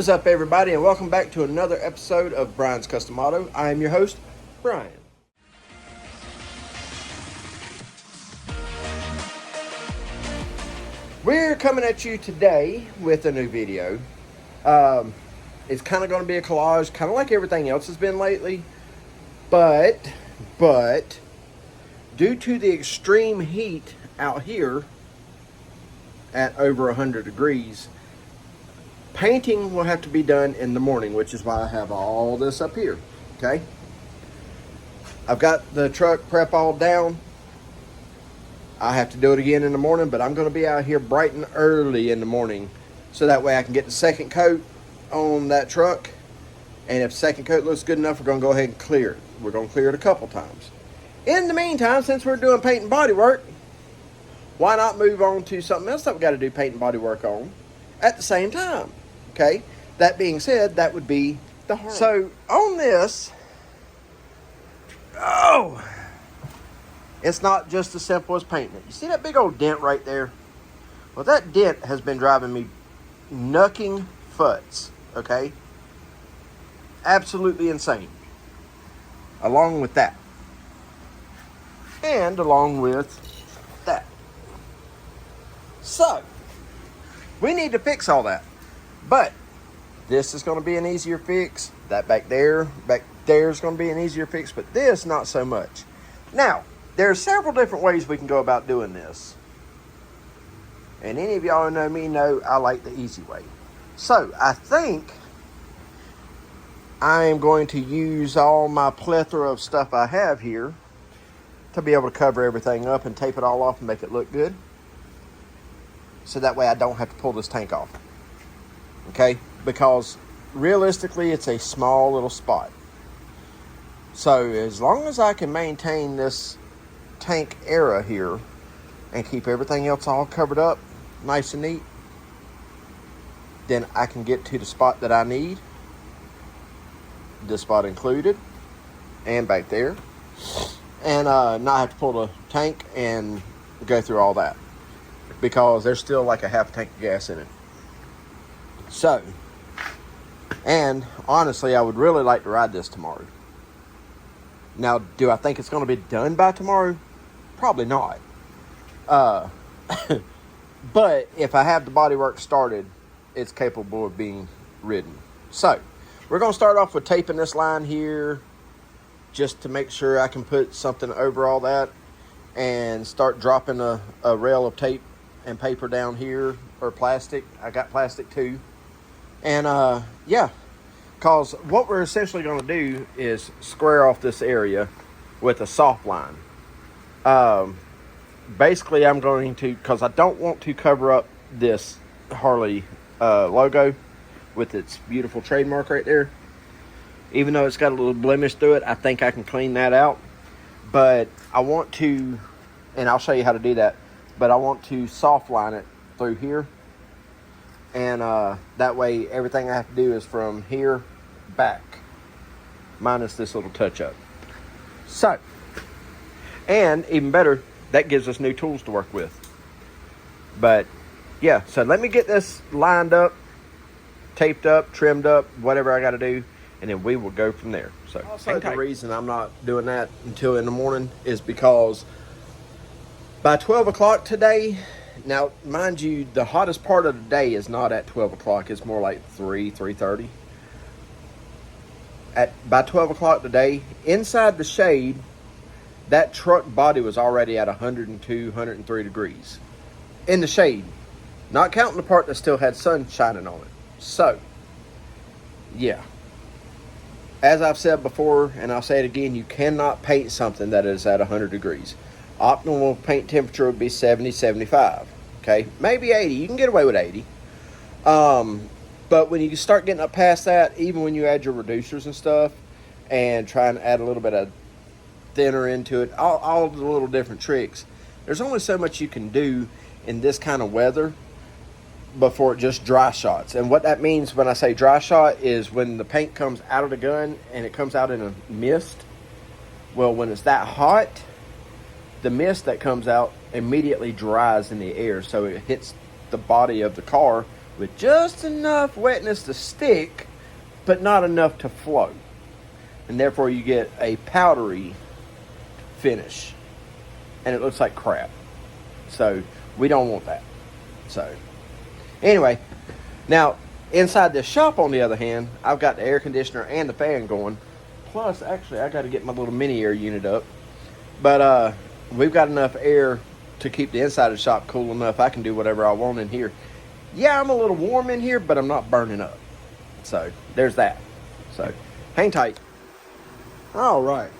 is up, everybody, and welcome back to another episode of Brian's Custom Auto. I am your host, Brian. We're coming at you today with a new video. It's kind of going to be a collage, kind of like everything else has been lately. But, due to the extreme heat out here at over 100 degrees, painting will have to be done in the morning, which is why I have all this up here, okay? I've got the truck prep all down. I have to do it again in the morning, but I'm going to be out here bright and early in the morning so that way I can get the second coat on that truck. And if second coat looks good enough, we're going to go ahead and clear it. We're going to clear it a couple times. In the meantime, since we're doing paint and body work, why not move on to something else that we got to do paint and body work on at the same time? Okay, that being said, that would be the Harley. So on this, it's not just as simple as painting it. You see that big old dent right there? Well, that dent has been driving me knucking futs, okay? Absolutely insane. Along with that. And along with that. So, we need to fix all that. But this is going to be an easier fix. That back there is going to be an easier fix, but this not so much. Now, there are several different ways we can go about doing this. And any of y'all who know me know I like the easy way. So, I think I am going to use all my plethora of stuff I have here to be able to cover everything up and tape it all off and make it look good. So that way I don't have to pull this tank off. Okay? Because realistically, it's a small little spot. So as long as I can maintain this tank area here and keep everything else all covered up nice and neat, then I can get to the spot that I need. This spot included. And back there. And not have to pull the tank and go through all that. Because there's still like a half tank of gas in it. So, and honestly, I would really like to ride this tomorrow. Now, do I think it's going to be done by tomorrow? Probably not. But if I have the bodywork started, it's capable of being ridden. So, we're going to start off with taping this line here just to make sure I can put something over all that and start dropping a rail of tape and paper down here, or plastic. I got plastic too. And yeah, because what we're essentially going to do is square off this area with a soft line. Basically, I'm going to, because I don't want to cover up this Harley logo with its beautiful trademark right there. Even though it's got a little blemish through it, I think I can clean that out. But I want to, and I'll show you how to do that, but I want to soft line it through here. And that way everything I have to do is from here back, minus this little touch up. So, and even better, that gives us new tools to work with. But yeah, so let me get this lined up, taped up, trimmed up, whatever I got to do, and then we will go from there. So also, the reason I'm not doing that until in the morning is because by 12 o'clock today, now, mind you, the hottest part of the day is not at 12 o'clock. It's more like 3:30. By 12 o'clock today, inside the shade, that truck body was already at 102, 103 degrees. In the shade. Not counting the part that still had sun shining on it. So, yeah. As I've said before, and I'll say it again, you cannot paint something that is at 100 degrees. Optimal paint temperature would be 70, 75. Okay, maybe 80. You can get away with 80. But when you start getting up past that, even when you add your reducers and stuff, and try and add a little bit of thinner into it, all the little different tricks, there's only so much you can do in this kind of weather before it just dry shots. And what that means when I say dry shot is when the paint comes out of the gun and it comes out in a mist. Well, when it's that hot, the mist that comes out immediately dries in the air, so it hits the body of the car with just enough wetness to stick, but not enough to flow. And therefore you get a powdery finish. And it looks like crap. So we don't want that. So anyway, now inside this shop on the other hand, I've got the air conditioner and the fan going. Plus, actually, I got to get my little mini air unit up. But we've got enough air to keep the inside of the shop cool enough I can do whatever I want in here. Yeah, I'm a little warm in here, but I'm not burning up. So there's that. So hang tight. All right.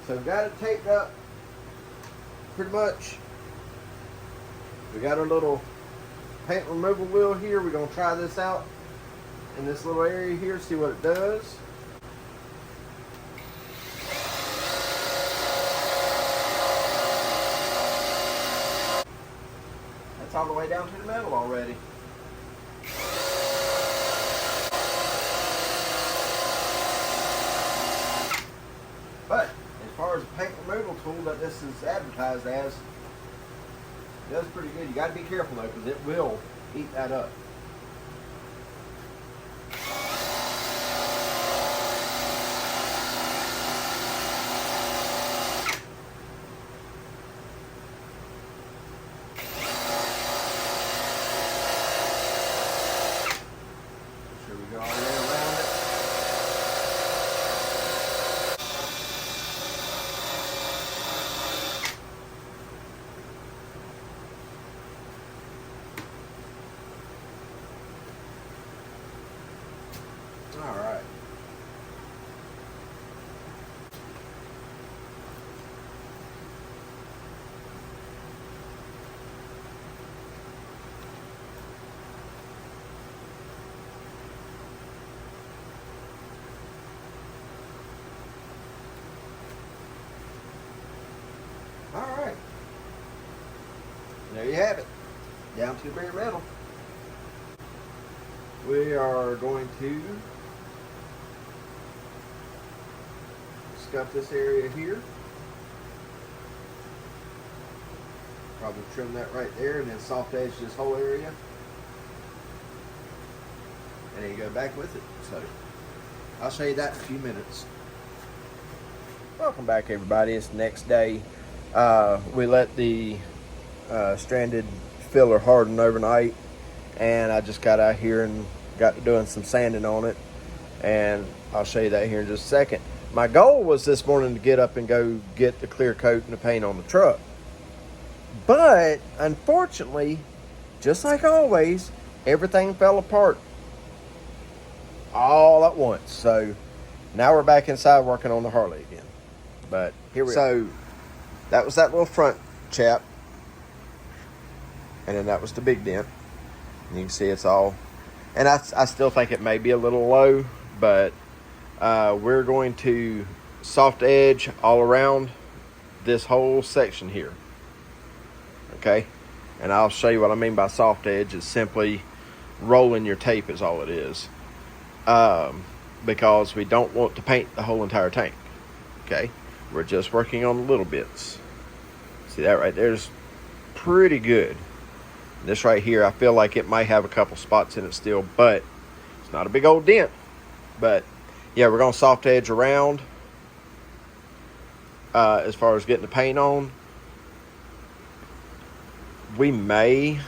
So we've got it taped up pretty much. We got our little paint removal wheel here. We're going to try this out in this little area here, see what it does. That's all the way down to the metal already. But as far as the paint removal tool that this is advertised as, it does pretty good. You got to be careful though, because it will eat that up. Make sure we go all the way around it. All right. All right. There you have it. Down to the bare metal. We are going to scuff this area here. Probably trim that right there and then soft edge this whole area. And then you go back with it. So I'll show you that in a few minutes. Welcome back everybody. It's the next day. We let the stranded filler harden overnight, and I just got out here and got doing some sanding on it, and I'll show you that here in just a second. My goal was this morning to get up and go get the clear coat and the paint on the truck, but unfortunately, just like always, everything fell apart all at once. So now we're back inside working on the Harley again. But here we are. So that was that little front chap, and then that was the big dent. And you can see it's all, and I still think it may be a little low, but we're going to soft edge all around this whole section here. Okay, and I'll show you what I mean by soft edge. It's simply rolling your tape is all it is, because we don't want to paint the whole entire tank. Okay, we're just working on little bits. See that right there's pretty good. This right here, I feel like it might have a couple spots in it still, but it's not a big old dent. But yeah, we're going to soft edge around as far as getting the paint on. We may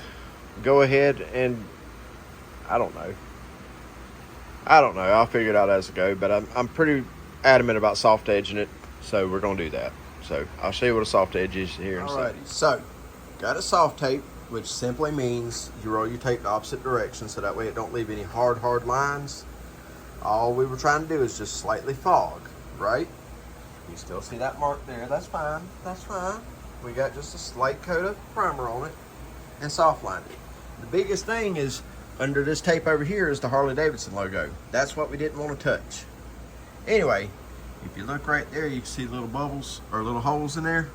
go ahead and I don't know. I'll figure it out as I go, but I'm pretty adamant about soft edging it, so we're going to do that. So I'll show you what a soft edge is here in a second. So got a soft tape, which simply means you roll your tape the opposite direction, so that way it don't leave any hard lines. All we were trying to do is just slightly fog, right? You still see that mark there. That's fine. That's fine. We got just a slight coat of primer on it and soft lined it. The biggest thing is under this tape over here is the Harley Davidson logo. That's what we didn't want to touch. Anyway, if you look right there, you can see little bubbles or little holes in there.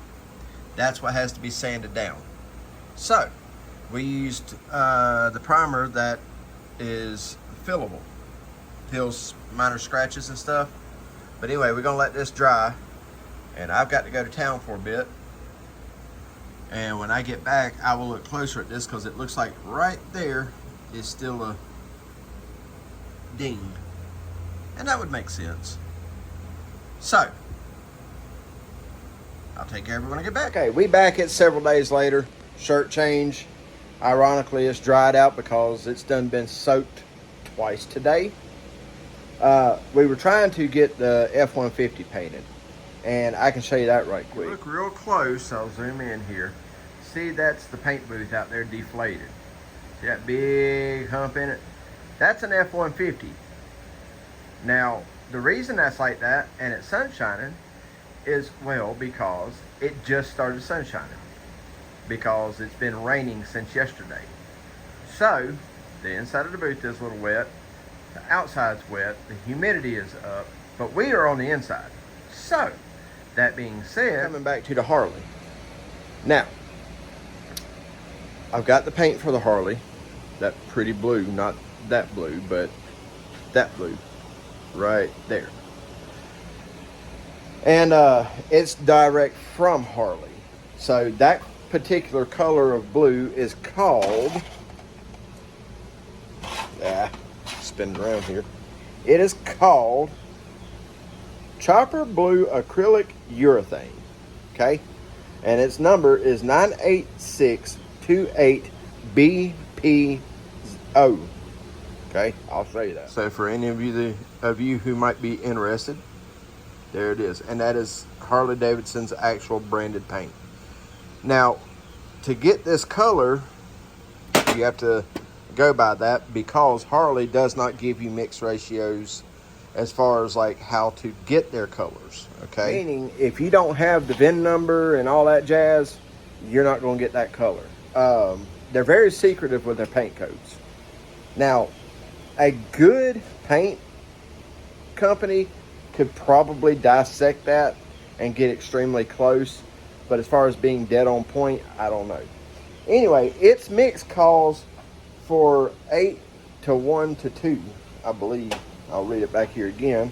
That's what has to be sanded down. So we used the primer that is fillable, fills minor scratches and stuff. But anyway, we're gonna let this dry, and I've got to go to town for a bit. And when I get back, I will look closer at this, because it looks like right there is still a ding. And that would make sense. So, I'll take care of it when I get back. Okay, we back at several days later. Shirt change. Ironically, it's dried out because it's been soaked twice today. We were trying to get the F-150 painted. And I can show you that right quick. Look real close. I'll zoom in here. See, that's the paint booth out there deflated. See that big hump in it? That's an F-150. Now, the reason that's like that and it's sunshining is, well, because it just started sunshining. Because it's been raining since yesterday. So, the inside of the booth is a little wet. The outside's wet. The humidity is up. But we are on the inside. So, that being said, coming back to the Harley. Now, I've got the paint for the Harley. That pretty blue, not that blue, but that blue right there. And it's direct from Harley. So that particular color of blue is called, spinning around here. It is called Chopper Blue Acrylic Urethane. Okay? And its number is 98628BPO. Okay? I'll show you that. So for any of you who might be interested, there it is. And that is Harley Davidson's actual branded paint. Now, to get this color, you have to go by that because Harley does not give you mix ratios as far as like how to get their colors, okay? Meaning, if you don't have the VIN number and all that jazz, you're not going to get that color. They're very secretive with their paint codes. Now, a good paint company could probably dissect that and get extremely close, but as far as being dead on point, I don't know. Anyway, its mix calls for 8:1:2, I believe. I'll read it back here again,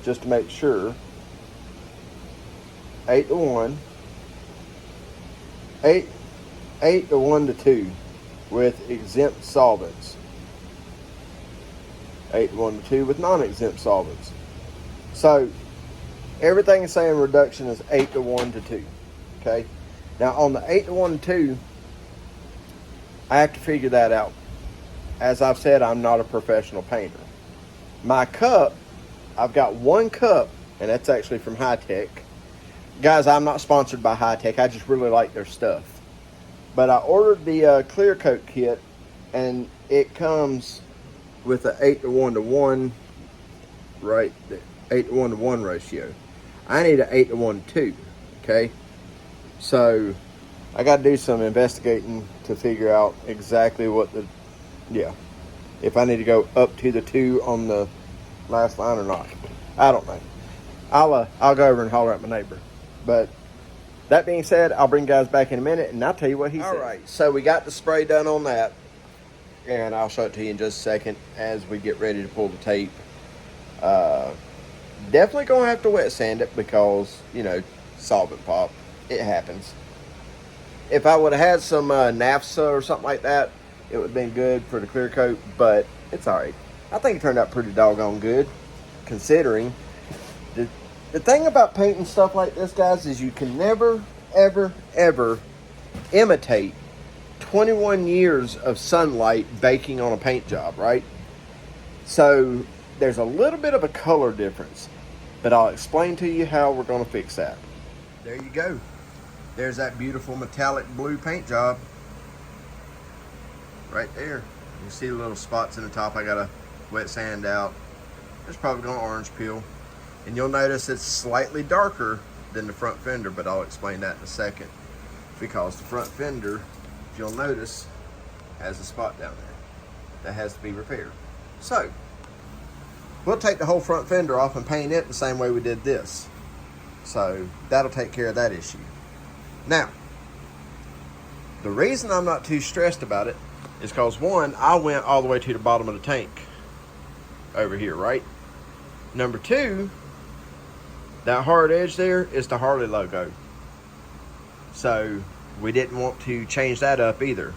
just to make sure. 8:1. 8:1:2 with exempt solvents. 8:1:2 with non-exempt solvents. So, everything is saying reduction is 8:1:2. Okay? Now, on the 8:1:2, I have to figure that out. As I've said, I'm not a professional painter. My cup, I've got one cup, and that's actually from Hi-Tech. Guys, I'm not sponsored by Hi-Tech. I just really like their stuff. But I ordered the clear coat kit, and it comes with an 8:1:1, right? The 8:1:1 ratio. I need an 8:1:2, okay? So, I got to do some investigating to figure out exactly what if I need to go up to the 2 on the last line or not. I don't know. I'll go over and holler at my neighbor. But that being said, I'll bring guys back in a minute and I'll tell you what he said. All right, so we got the spray done on that, and I'll show it to you in just a second as we get ready to pull the tape. Definitely gonna have to wet sand it because, you know, solvent pop. It happens. If I would have had some NAFSA or something like that, it would have been good for the clear coat, but it's all right. I think it turned out pretty doggone good, considering. The thing about painting stuff like this, guys, is you can never, ever, ever imitate 21 years of sunlight baking on a paint job, right? So there's a little bit of a color difference, but I'll explain to you how we're going to fix that. There you go. There's that beautiful metallic blue paint job right there. You see the little spots in the top. I got to wet sand out. It's probably going to orange peel. And you'll notice it's slightly darker than the front fender, but I'll explain that in a second. Because the front fender, if you'll notice, has a spot down there that has to be repaired. So, we'll take the whole front fender off and paint it the same way we did this. So, that'll take care of that issue. Now, the reason I'm not too stressed about it is because, one, I went all the way to the bottom of the tank over here, right? Number two, that hard edge there is the Harley logo. So we didn't want to change that up either.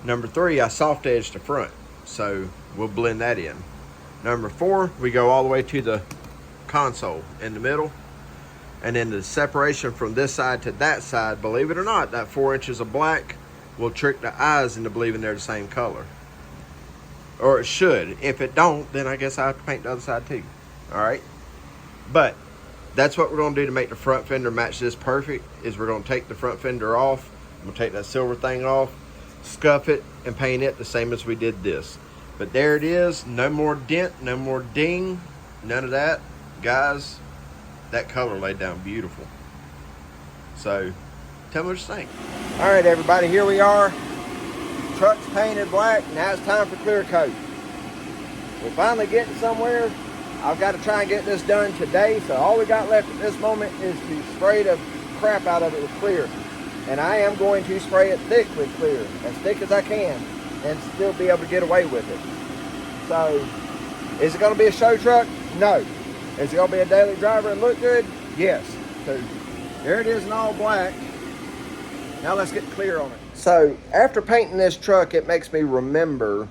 Number 3, I soft edged the front, so we'll blend that in. Number 4, we go all the way to the console in the middle, and then the separation from this side to that side, believe it or not, that 4 inches of black will trick the eyes into believing they're the same color. Or it should. If it don't, then I guess I have to paint the other side too. Alright? But that's what we're going to do to make the front fender match this perfect, is we're going to take the front fender off. I'm going to take that silver thing off, scuff it, and paint it the same as we did this. But there it is. No more dent, no more ding, none of that. Guys, that color laid down beautiful. So, tell me what you think. All right, everybody, here we are. Truck's painted black. Now it's time for clear coat. We're finally getting somewhere. I've got to try and get this done today, so all we got left at this moment is to spray the crap out of it with clear. And I am going to spray it thick with clear, as thick as I can, and still be able to get away with it. So, is it going to be a show truck? No. Is it going to be a daily driver and look good? Yes. So, there it is in all black. Now let's get clear on it. So, after painting this truck, it makes me remember,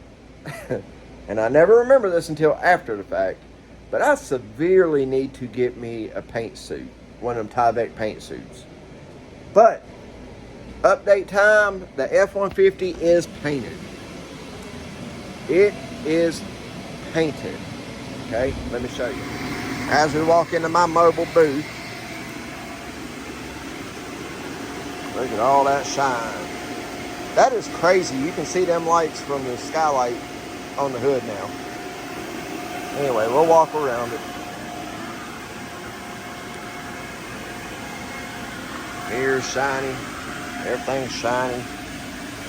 and I never remember this until after the fact, but I severely need to get me a paint suit, one of them Tyvek paint suits. But, update time, the F-150 is painted. It is painted. Okay, let me show you. As we walk into my mobile booth, look at all that shine. That is crazy. You can see them lights from the skylight on the hood now. Anyway, we'll walk around it. Mirror's shiny. Everything's shiny.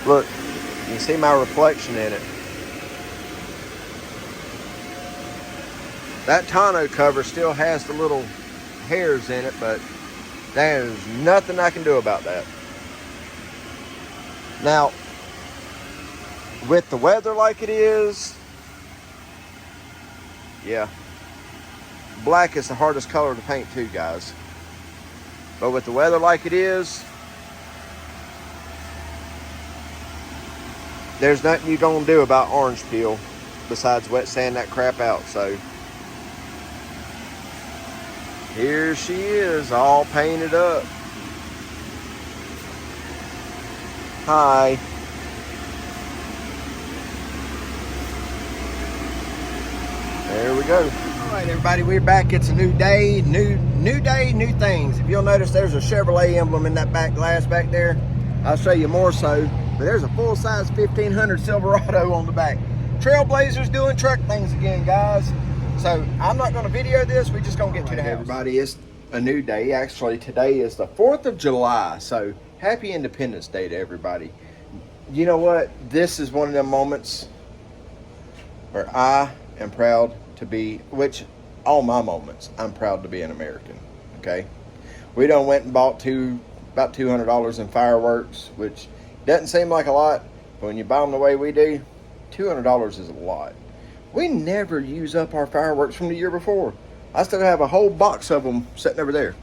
Look, you can see my reflection in it. That tonneau cover still has the little hairs in it, but there's nothing I can do about that. Now, with the weather like it is, yeah, black is the hardest color to paint too, guys. But with the weather like it is, there's nothing you're gonna do about orange peel besides wet sand that crap out. So here she is, all painted up. Hi. There we go. All right, everybody, we're back. It's a new day, new day, new things. If you'll notice, there's a Chevrolet emblem in that back glass back there. I'll show you more so, but there's a full-size 1500 Silverado on the back. Trailblazer's doing truck things again, guys. So I'm not going to video this. We're just going to get to the house. Everybody, it's a new day. Actually, today is the 4th of July. So happy Independence Day to everybody. You know what? This is one of them moments where I am proud to be, which all my moments, I'm proud to be an American. Okay? We done went and bought about $200 in fireworks, which doesn't seem like a lot, but when you buy them the way we do, $200 is a lot. We never use up our fireworks from the year before. I still have a whole box of them sitting over there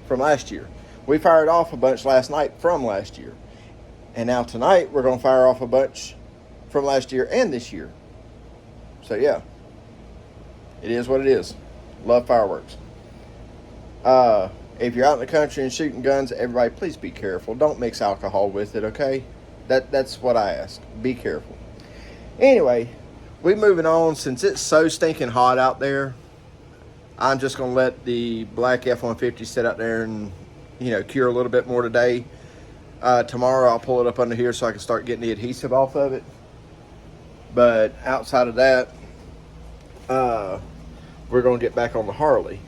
from last year. We fired off a bunch last night from last year. And now tonight, we're going to fire off a bunch from last year and this year. So yeah, it is what it is. Love fireworks. If you're out in the country and shooting guns, everybody, please be careful. Don't mix alcohol with it, okay? That's what I ask. Be careful. Anyway, we're moving on. Since it's so stinking hot out there, I'm just going to let the black F-150 sit out there and, you know, cure a little bit more today. Tomorrow I'll pull it up under here so I can start getting the adhesive off of it. But outside of that, we're going to get back on the Harley.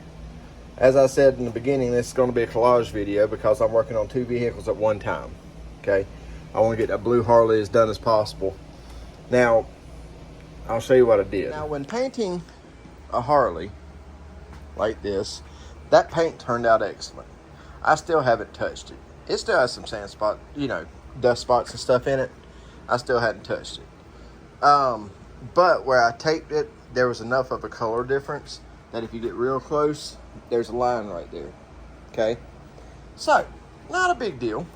As I said in the beginning, this is going to be a collage video because I'm working on 2 vehicles at one time. Okay, I want to get that blue Harley as done as possible. Now, I'll show you what I did. Now, when painting a Harley like this, that paint turned out excellent. I still haven't touched it. It still has some sand spot, you know, dust spots and stuff in it. I still hadn't touched it. But where I taped it, there was enough of a color difference that if you get real close, there's a line right there. Okay? So, not a big deal.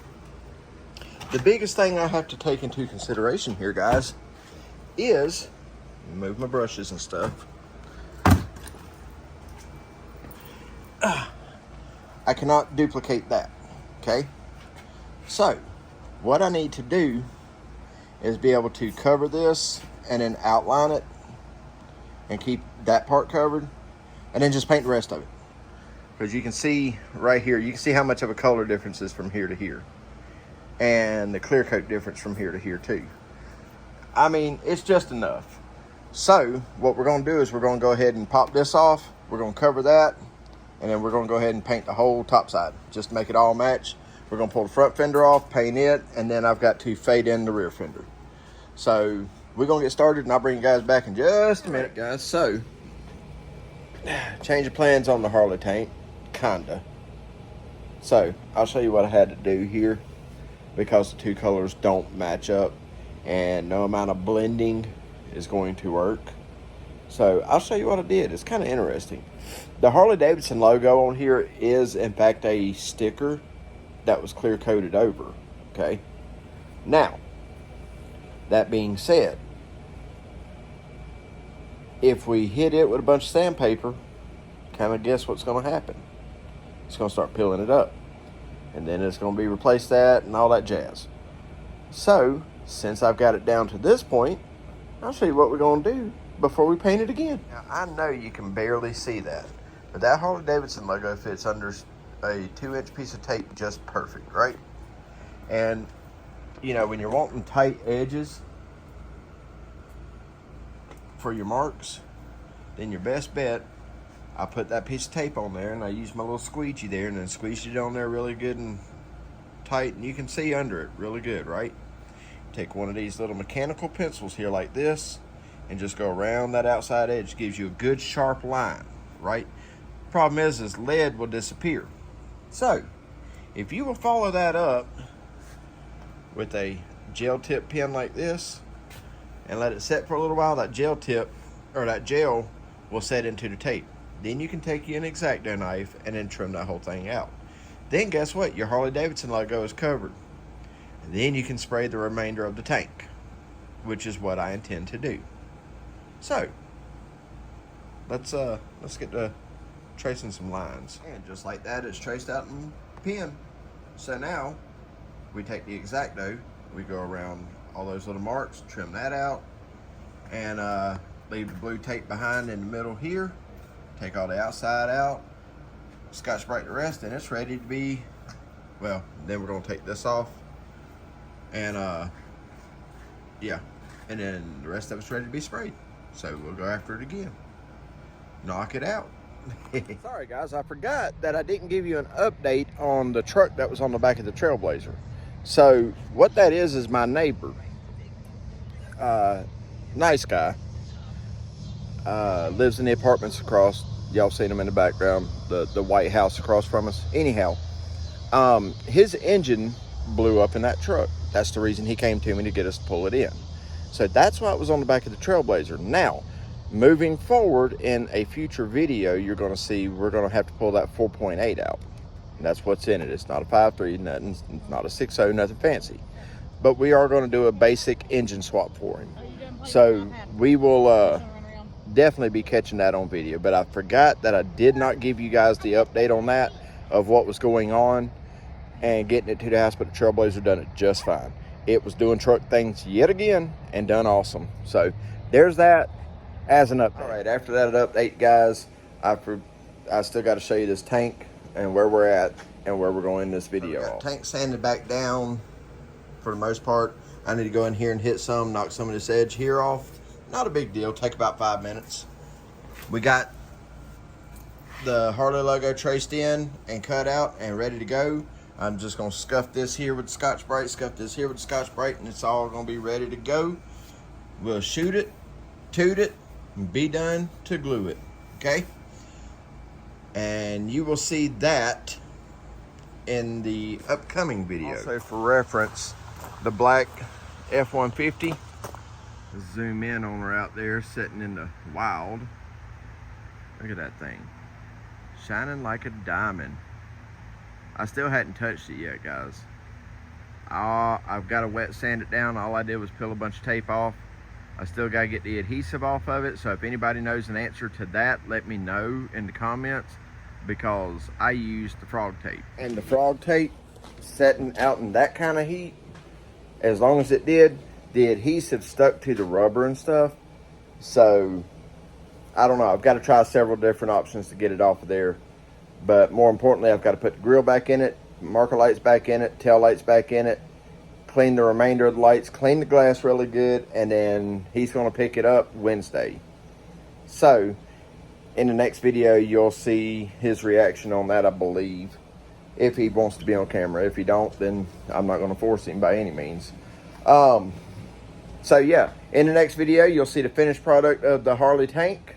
The biggest thing I have to take into consideration here, guys, is move my brushes and stuff. I cannot duplicate that, okay? So, what I need to do is be able to cover this and then outline it and keep that part covered and then just paint the rest of it. Because you can see right here, you can see how much of a color difference is from here to here. And the clear coat difference from here to here too. I mean, it's just enough. So what we're going to do is we're going to go ahead and pop this off. We're going to cover that, and then we're going to go ahead and paint the whole top side just to make it all match. We're going to pull the front fender off, paint it, and then I've got to fade in the rear fender. So we're going to get started, and I'll bring you guys back in just a minute, guys. So change of plans on the Harley tank, kinda. So I'll show you what I had to do here, because the two colors don't match up and no amount of blending is going to work. So I'll show you what I did. It's kind of interesting. The Harley Davidson logo on here is in fact a sticker that was clear coated over, okay? Now, that being said, if we hit it with a bunch of sandpaper, kind of guess what's going to happen? It's going to start peeling it up. And then it's going to be replace that and all that jazz. So, since I've got it down to this point, I'll show you what we're going to do before we paint it again. Now, I know you can barely see that, but that Harley Davidson logo fits under a 2-inch piece of tape just perfect, right? And, you know, when you're wanting tight edges for your marks, then your best bet, I put that piece of tape on there and I use my little squeegee there and then squeeze it on there really good and tight, and you can see under it really good, right? Take one of these little mechanical pencils here like this and just go around that outside edge. Gives you a good sharp line, right? Problem is lead will disappear. So if you will follow that up with a gel tip pen like this and let it set for a little while, that gel tip or that gel will set into the tape. Then you can take you an X-Acto knife and then trim that whole thing out. Then guess what? Your Harley Davidson logo is covered. And then you can spray the remainder of the tank, which is what I intend to do. So let's get to tracing some lines. And just like that, it's traced out in pen. So now we take the X-Acto, we go around all those little marks, trim that out, and leave the blue tape behind in the middle here. Take all the outside out, Scotch-Brite the rest, and it's ready to be, well, then we're going to take this off, and yeah, and then the rest of it's ready to be sprayed. So we'll go after it again. Knock it out. Sorry guys, I forgot that I didn't give you an update on the truck that was on the back of the Trailblazer. So what that is my neighbor. Nice guy. Lives in the apartments across. Y'all seen him in the background, the white house across from us. Anyhow, his engine blew up in that truck. That's the reason he came to me to get us to pull it in. So that's why it was on the back of the Trailblazer. Now, moving forward in a future video, you're going to see we're going to have to pull that 4.8 out. And that's what's in it. It's not a 5.3, nothing, not a 6.0, nothing fancy. But we are going to do a basic engine swap for him. So we will definitely be catching that on video. But I forgot that I did not give you guys the update on that of what was going on and getting it to the house, but the Trailblazer done it just fine. It was doing truck things yet again and done awesome. So there's that as an update. All right, after that update, guys, I still got to show you this tank and where we're at and where we're going in this video. Tank sanded back down for the most part. I need to go in here and hit some, knock some of this edge here off. Not a big deal, take about 5 minutes. We got the Harley logo traced in and cut out and ready to go. I'm just gonna scuff this here with Scotch-Brite, scuff this here with Scotch-Brite, and it's all gonna be ready to go. We'll shoot it, toot it, and be done to glue it, okay? And you will see that in the upcoming video. Also for reference, the black F-150, zoom in on her out there sitting in the wild. Look at that thing, shining like a diamond. I still hadn't touched it yet, guys. I've got to wet sand it down. All I did was peel a bunch of tape off. I still got to get the adhesive off of it. So if anybody knows an answer to that, let me know in the comments, because I used the frog tape. And the frog tape setting out in that kind of heat, as long as it did, the adhesive stuck to the rubber and stuff. So I don't know, I've got to try several different options to get it off of there. But more importantly, I've got to put the grill back in it, marker lights back in it, tail lights back in it, clean the remainder of the lights, clean the glass really good, and then he's going to pick it up Wednesday. So in the next video, you'll see his reaction on that, I believe, if he wants to be on camera. If he don't, then I'm not going to force him by any means. So yeah, in the next video, you'll see the finished product of the Harley tank,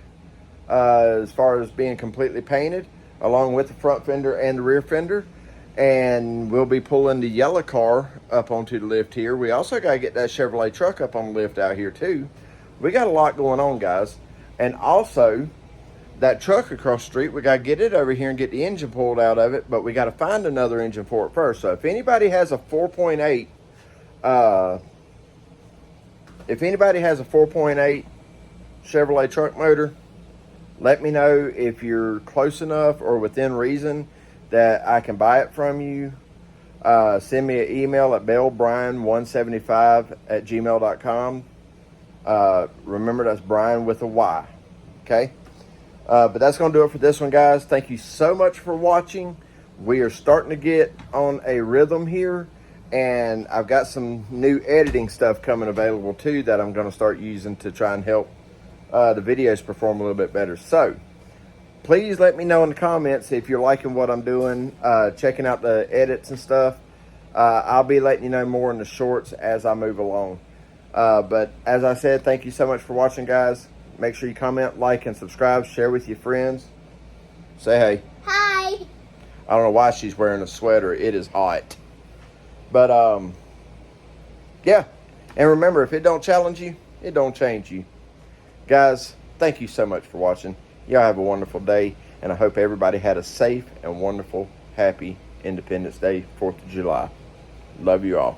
as far as being completely painted, along with the front fender and the rear fender. And we'll be pulling the yellow car up onto the lift here. We also got to get that Chevrolet truck up on the lift out here too. We got a lot going on, guys. And also, that truck across the street, we got to get it over here and get the engine pulled out of it, but we got to find another engine for it first. So if anybody has a 4.8, Chevrolet truck motor, let me know if you're close enough or within reason that I can buy it from you. Send me an email at bellbrian175@gmail.com. Remember, that's Brian with a Y. Okay? But that's going to do it for this one, guys. Thank you so much for watching. We are starting to get on a rhythm here, and I've got some new editing stuff coming available too that I'm going to start using to try and help the videos perform a little bit better. So please let me know in the comments if you're liking what I'm doing, checking out the edits and stuff. I'll be letting you know more in the shorts as I move along. But as I said, thank you so much for watching, guys. Make sure you comment, like, and subscribe. Share with your friends. Say hey. Hi. I don't know why she's wearing a sweater. It is hot. But, yeah. And remember, if it don't challenge you, it don't change you. Guys, thank you so much for watching. Y'all have a wonderful day. And I hope everybody had a safe and wonderful, happy Independence Day, 4th of July. Love you all.